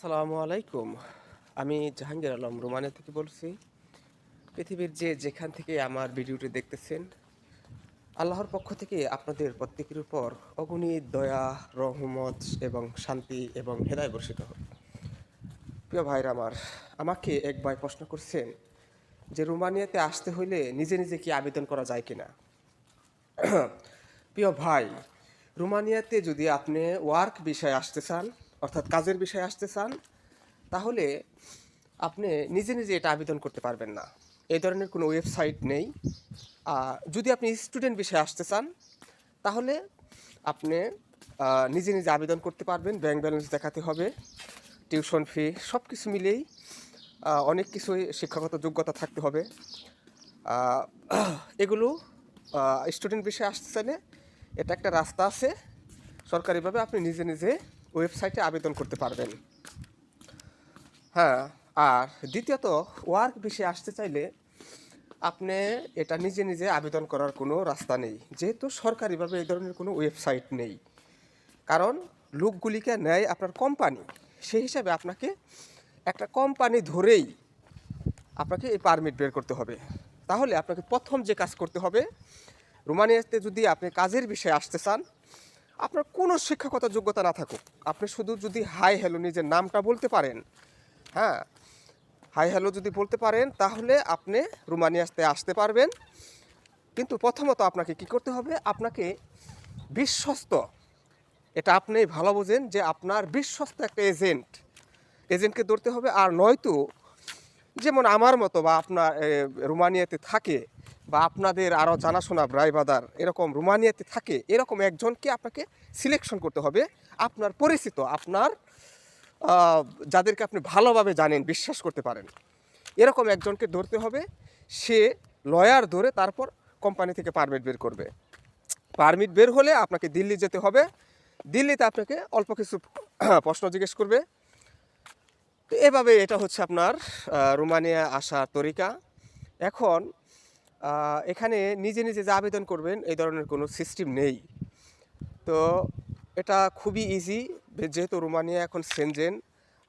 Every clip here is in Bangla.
আসসালামু আলাইকুম। আমি জাহাঙ্গীর আলম রোমানিয়া থেকে বলছি। পৃথিবীর যেখান থেকে আমার ভিডিওটি দেখতেছেন, আল্লাহর পক্ষ থেকে আপনাদের প্রত্যেকের উপর অগণিত দয়া, রহমত এবং শান্তি এবং হেদায় বর্ষিত হোক। প্রিয় ভাইরা আমার, আমাকে এক ভাই প্রশ্ন করছেন যে রোমানিয়াতে আসতে হইলে নিজে নিজে কি আবেদন করা যায় কিনা। প্রিয় ভাই, রোমানিয়াতে যদি আপনি ওয়ার্ক বিষয়ে আসতে চান, অর্থাৎ কাজের বিষয়ে আসতে চান, তাহলে আপনি নিজে নিজে এটা আবেদন করতে পারবেন না। এই ধরনের কোনো ওয়েবসাইট নেই। যদি আপনি স্টুডেন্ট বিষয়ে আসতে চান, তাহলে আপনি নিজে নিজে আবেদন করতে পারবেন। ব্যাংক ব্যালেন্স দেখাতে হবে, টিউশন ফি সব কিছু মিলেই অনেক কিছুই শিক্ষাগত যোগ্যতা থাকতে হবে। এগুলো স্টুডেন্ট বিষয়ে আসতে চাইলে এটা একটা রাস্তা আছে, সরকারিভাবে আপনি নিজে নিজে ওয়েবসাইটে আবেদন করতে পারবেন। হ্যাঁ, আর দ্বিতীয়ত ওয়ার্ক বিষয়ে আসতে চাইলে আপনি এটা নিজে নিজে আবেদন করার কোনো রাস্তা নেই, যেহেতু সরকারিভাবে এই ধরনের কোনো ওয়েবসাইট নেই। কারণ লোকগুলিকে নেয় আপনার কোম্পানি, সেই হিসাবে আপনাকে একটা কোম্পানি ধরেই আপনাকে এই পারমিট বের করতে হবে। তাহলে আপনাকে প্রথম যে কাজ করতে হবে, রোমানিয়াতে যদি আপনি কাজের বিষয়ে আসতে চান, আপনার কোনো শিক্ষাগত যোগ্যতা না থাকুক, আপনি শুধু যদি হাই হ্যালো নিজের নামটা বলতে পারেন, হ্যাঁ, হাই হ্যালো যদি বলতে পারেন, তাহলে আপনি রোমানিয়াতে আসতে পারবেন। কিন্তু প্রথমত আপনাকে কি করতে হবে, আপনাকে বিশ্বস্ত, এটা আপনি ভালো বোঝেন যে আপনার বিশ্বস্ত একটা এজেন্টকে ধরতে হবে। আর নয়তো যেমন আমার মতো বা আপনার রোমানিয়াতে থাকে বা আপনাদের আরও জানাশোনা ব্রাইবাদার এরকম রোমানিয়াতে থাকে, এরকম একজনকে আপনাকে সিলেকশন করতে হবে। আপনার পরিচিত, আপনার যাদেরকে আপনি ভালোভাবে জানেন, বিশ্বাস করতে পারেন, এরকম একজনকে ধরতে হবে। সে লয়ার ধরে তারপর কোম্পানি থেকে পারমিট বের করবে। পারমিট বের হলে আপনাকে দিল্লি যেতে হবে। দিল্লিতে আপনাকে অল্প কিছু প্রশ্ন জিজ্ঞেস করবে। তো এভাবে এটা হচ্ছে আপনার রোমানিয়া আসার তরিকা। এখন এখানে নিজে নিজে যে আবেদন করবেন এই ধরনের কোনো সিস্টেম নেই। তো এটা খুবই ইজি, যেহেতু রোমানিয়া এখন সেনজেন,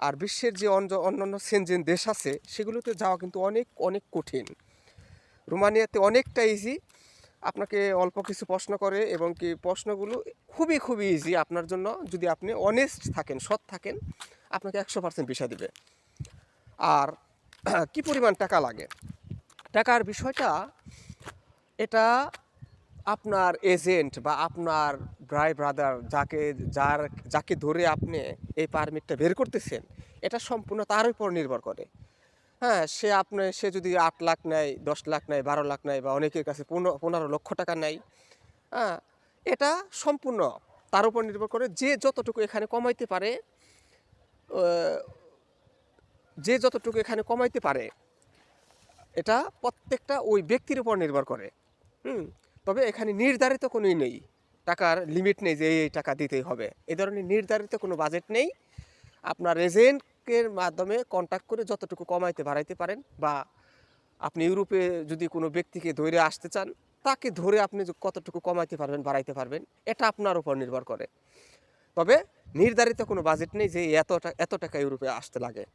আর বিশ্বের যে অন্যান্য সেনজেন দেশ আছে সেগুলোতে যাওয়া কিন্তু অনেক অনেক কঠিন। রোমানিয়াতে অনেকটা ইজি, আপনাকে অল্প কিছু প্রশ্ন করে এবং কি প্রশ্নগুলো খুবই খুবই ইজি আপনার জন্য। যদি আপনি অনেস্ট থাকেন, সৎ থাকেন, আপনাকে 100% ভিসা দেবে। আর কি পরিমাণ টাকা লাগে, টাকার বিষয়টা, এটা আপনার এজেন্ট বা আপনার ব্রাদার যাকে ধরে আপনি এই পারমিটটা বের করতেছেন, এটা সম্পূর্ণ তার উপর নির্ভর করে। হ্যাঁ, সে যদি 8 লাখ নেয়, 10 লাখ নেয়, 12 লাখ নেয়, বা অনেকের কাছে 15 লক্ষ টাকা নেয়, হ্যাঁ, এটা সম্পূর্ণ তার উপর নির্ভর করে। যে যতটুকু এখানে কমাইতে পারে, এটা প্রত্যেকটা ওই ব্যক্তির উপর নির্ভর করে। তবে এখানে নির্ধারিত কোনোই নেই, টাকার লিমিট নেই যে এই টাকা দিতেই হবে, এই ধরনের নির্ধারিত কোনো বাজেট নেই। আপনার এজেন্টের মাধ্যমে কন্ট্যাক্ট করে যতটুকু কমাইতে বাড়াইতে পারেন, বা আপনি ইউরোপে যদি কোনো ব্যক্তিকে ধরে আসতে চান, তাকে ধরে আপনি কতটুকু কমাইতে পারবেন, বাড়াইতে পারবেন, এটা আপনার উপর নির্ভর করে। তবে নির্ধারিত কোনো বাজেট নেই যে এত টাকা ইউরোপে আসতে লাগে।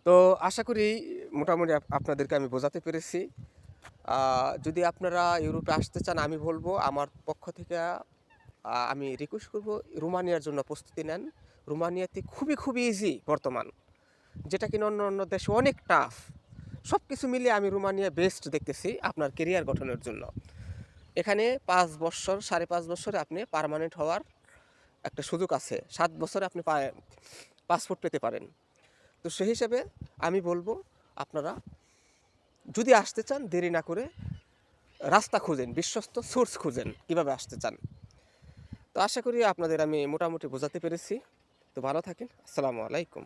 তো আশা করি মোটামুটি আপনাদেরকে আমি বোঝাতে পেরেছি। যদি আপনারা ইউরোপে আসতে চান, আমি বলবো আমার পক্ষ থেকে আমি রিকোয়েস্ট করব, রোমানিয়ার জন্য প্রস্তুতি নেন। রোমানিয়াতে খুবই খুবই ইজি বর্তমান, যেটা কিনা অন্য অন্য দেশে অনেক টাফ। সব কিছু মিলিয়ে আমি রোমানিয়া বেস্ট দেখতেছি আপনার কেরিয়ার গঠনের জন্য। এখানে 5 বছর, 5.5 বছরে আপনি পার্মানেন্ট হওয়ার একটা সুযোগ আছে। 7 বছরে আপনি পাসপোর্ট পেতে পারেন। তো সেই হিসাবে আমি বলবো, আপনারা যদি আসতে চান, দেরি না করে রাস্তা খুঁজেন, বিশ্বস্ত সোর্স খুঁজেন কীভাবে আসতে চান। তো আশা করি আপনাদের আমি মোটামুটি বোঝাতে পেরেছি। তো ভালো থাকেন। আসসালামু আলাইকুম।